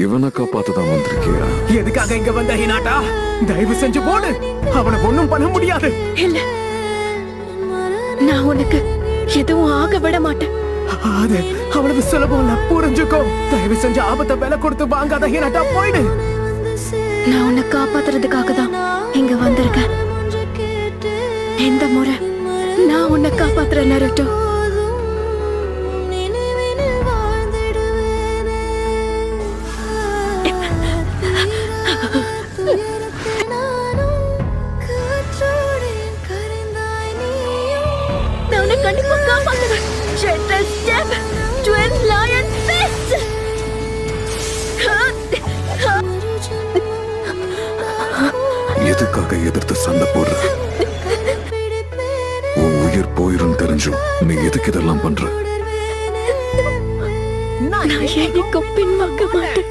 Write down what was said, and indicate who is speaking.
Speaker 1: இவனை காப்பாத்ததான் வந்திருக்கியா?
Speaker 2: எதுக்காக இங்க வந்த ஹினாட்டா? தயவு செஞ்சு போடு. அவனை ஒண்ணும் பண்ண முடியாது.
Speaker 3: இல்ல, நான் உனக்கு எதுவும் ஆக விட மாட்டேன்.
Speaker 2: அது அவ்வளவு சுலபம் இல்ல, புரிஞ்சுக்கோ. தயவு செஞ்சு ஆபத்தை விலை கொடுத்து வாங்காத ஹினாட்டா, போயிடு.
Speaker 3: நான் உன்னை காப்பாத்துறதுக்காக தான் இங்க வந்திருக்கேன். இந்த முறை நான் உன்னை காப்பாத்துறேன் நருட்டோ. நான் உன்னை கண்டிப்பா காப்பாத்துவேன். Gentle step, twin lion fist.
Speaker 1: எதுக்காக எதிர்த்து சண்டை போடுற? உன் உயிர் போயிரும் தெரிஞ்சும் நீ எதுக்கு இதெல்லாம் பண்ற?
Speaker 3: நான் என்னைக்கும் பின்வாங்க மாட்டேன்.